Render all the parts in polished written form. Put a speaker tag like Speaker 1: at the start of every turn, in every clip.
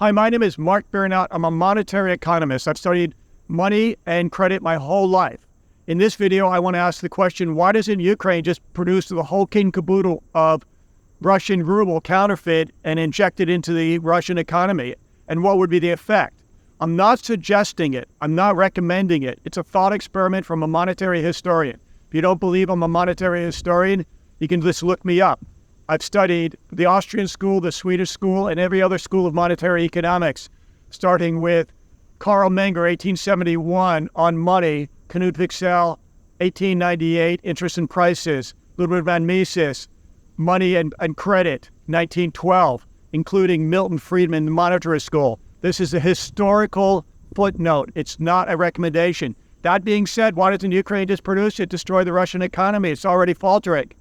Speaker 1: Hi, my name is Mark Bernot. I'm a monetary economist. I've studied money and credit my whole life. In this video, I want to ask the question, why doesn't Ukraine just produce the whole king caboodle of Russian Ruble counterfeit and inject it into the Russian economy? And what would be the effect? I'm not suggesting it. I'm not recommending it. It's a thought experiment from a monetary historian. If you don't believe I'm a monetary historian, you can just look me up. I've studied the Austrian school, the Swedish school, and every other school of monetary economics, starting with Carl Menger, 1871, on money, Knut Wicksell, 1898, interest and prices, Ludwig van Mises, money and credit, 1912, including Milton Friedman, the monetary school. This is a historical footnote. It's not a recommendation. That being said, why doesn't Ukraine just produce it, destroy the Russian economy? It's already faltering.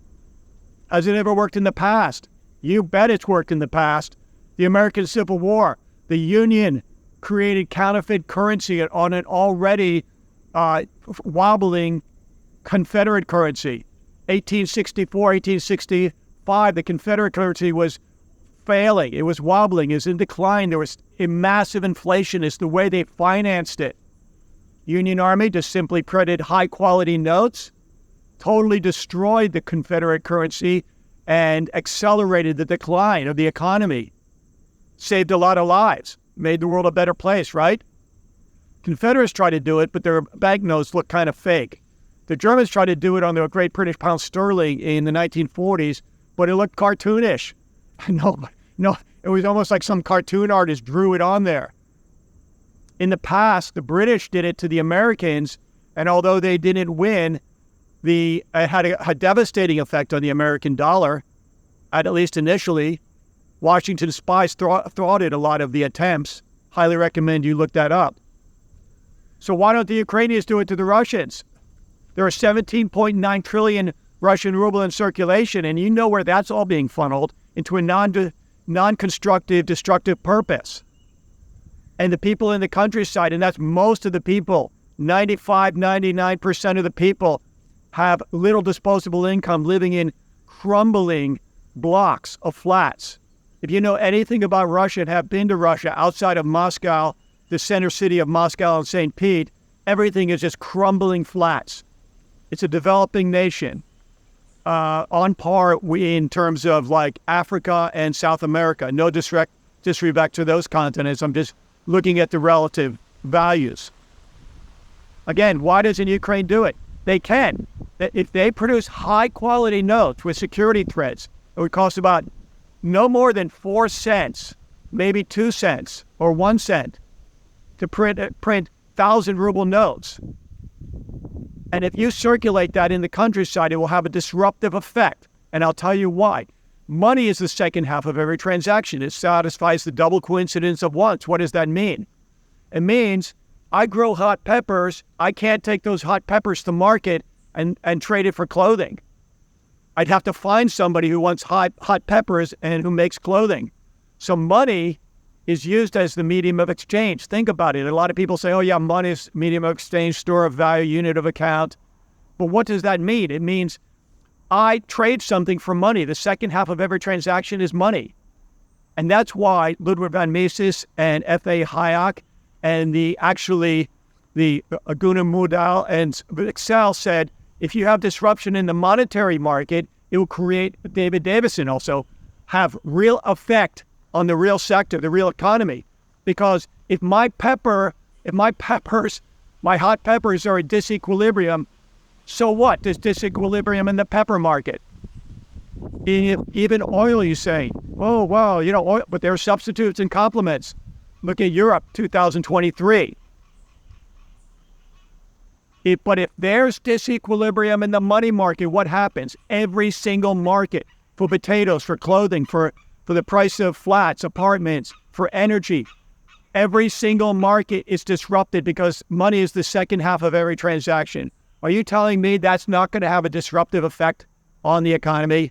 Speaker 1: Has it ever worked in the past? You bet it's worked in the past. The American Civil War, the Union created counterfeit currency on an already wobbling Confederate currency. 1864, 1865, the Confederate currency was failing. It was wobbling. It was in decline. There was a massive inflation. It's the way they financed it. Union Army just simply printed high-quality notes, totally destroyed the Confederate currency and accelerated the decline of the economy. Saved a lot of lives. Made the world a better place, right? Confederates tried to do it, but their banknotes looked kind of fake. The Germans tried to do it on the Great British Pound Sterling in the 1940s, but it looked cartoonish. No, it was almost like some cartoon artist drew it on there. In the past, the British did it to the Americans, and although they didn't win, it had a devastating effect on the American dollar, at least initially. Washington spies thwarted a lot of the attempts. Highly recommend you look that up. So why don't the Ukrainians do it to the Russians? There are 17.9 trillion Russian ruble in circulation, and you know where that's all being funneled, into a non-constructive, destructive purpose. And the people in the countryside, and that's most of the people, 95, 99% of the people, have little disposable income, living in crumbling blocks of flats. If you know anything about Russia and have been to Russia outside of Moscow, the center city of Moscow and St. Pete, everything is just crumbling flats. It's a developing nation, on par in terms of like Africa and South America. No disrespect to those continents. I'm just looking at the relative values. Again, why doesn't Ukraine do it? They can. If they produce high-quality notes with security threads, it would cost about no more than 4 cents, maybe 2 cents or 1 cent to print 1,000 ruble notes. And if you circulate that in the countryside, it will have a disruptive effect. And I'll tell you why. Money is the second half of every transaction. It satisfies the double coincidence of wants. What does that mean? It means I grow hot peppers. I can't take those hot peppers to market and trade it for clothing. I'd have to find somebody who wants hot peppers and who makes clothing. So money is used as the medium of exchange. Think about it. A lot of people say, oh yeah, money is medium of exchange, store of value, unit of account. But what does that mean? It means I trade something for money. The second half of every transaction is money. And that's why Ludwig van Mises and F.A. Hayek and the Gunnar Myrdal and Wicksell said, if you have disruption in the monetary market, it will create, David Davison also, have real effect on the real sector, the real economy. Because if my hot peppers are at disequilibrium, so what? There's disequilibrium in the pepper market. Even oil, you say, oh, wow, oil, but there are substitutes and complements. Look at Europe, 2023. But if there's disequilibrium in the money market, what happens? Every single market, for potatoes, for clothing, for the price of flats, apartments, for energy, every single market is disrupted because money is the second half of every transaction. Are you telling me that's not going to have a disruptive effect on the economy?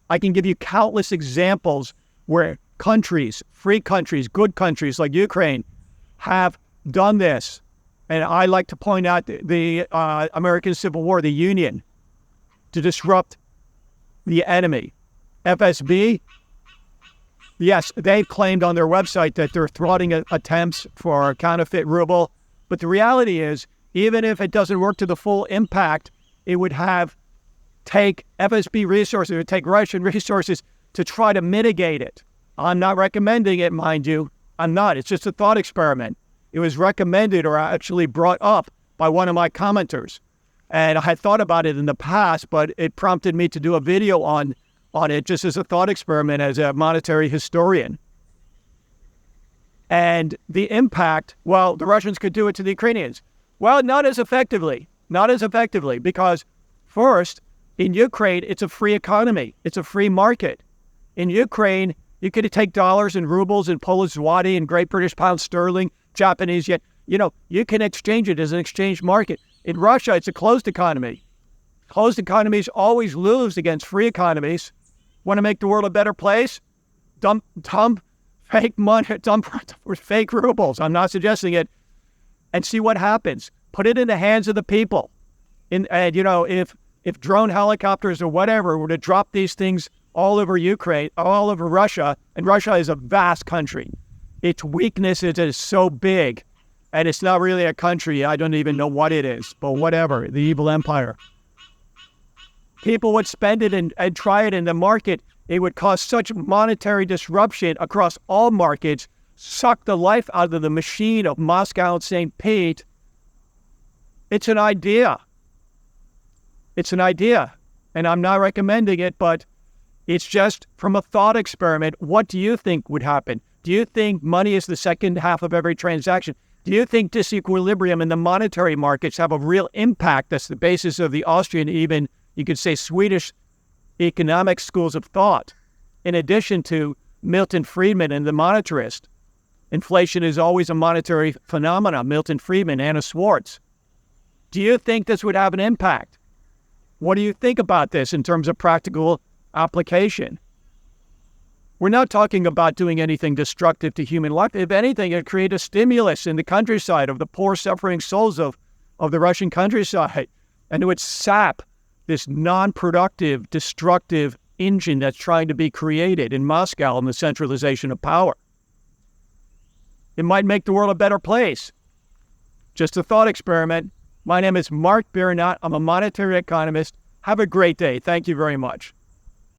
Speaker 1: I can give you countless examples where countries, free countries, good countries like Ukraine have done this. And I like to point out the American Civil War, the Union, to disrupt the enemy. FSB, Yes, they've claimed on their website that they're thwarting attempts for a counterfeit ruble. But the reality is, even if it doesn't work to the full impact, it would take FSB resources, it would take Russian resources to try to mitigate it. I'm not recommending it, mind you. I'm not. It's just a thought experiment. It was recommended or actually brought up by one of my commenters. And I had thought about it in the past, but it prompted me to do a video on it just as a thought experiment as a monetary historian. And the impact, well, the Russians could do it to the Ukrainians. Well, not as effectively, because first, in Ukraine, it's a free economy. It's a free market. In Ukraine, you could take dollars and rubles and Polish zloty and Great British pound sterling, Japanese yen. You can exchange it as an exchange market. In Russia, it's a closed economy. Closed economies always lose against free economies. Want to make the world a better place? Dump fake money, dump fake rubles. I'm not suggesting it. And see what happens. Put it in the hands of the people. If drone helicopters or whatever were to drop these things all over Ukraine, all over Russia, and Russia is a vast country. Its weakness is it is so big, and it's not really a country. I don't even know what it is, but whatever, the evil empire. People would spend it and try it in the market. It would cause such monetary disruption across all markets, suck the life out of the machine of Moscow and St. Pete. It's an idea. It's an idea, and I'm not recommending it, but it's just from a thought experiment. What do you think would happen? Do you think money is the second half of every transaction? Do you think disequilibrium in the monetary markets have a real impact? That's the basis of the Austrian, even you could say Swedish economic schools of thought. In addition to Milton Friedman and the monetarist, inflation is always a monetary phenomenon. Milton Friedman, Anna Swartz. Do you think this would have an impact? What do you think about this in terms of practical application? We're not talking about doing anything destructive to human life. If anything, it create a stimulus in the countryside of the poor, suffering souls of the Russian countryside, and it would sap this non-productive, destructive engine that's trying to be created in Moscow in the centralization of power. It might make the world a better place. Just a thought experiment. My name is Mark Birinat. I'm a monetary economist. Have a great day. Thank you very much.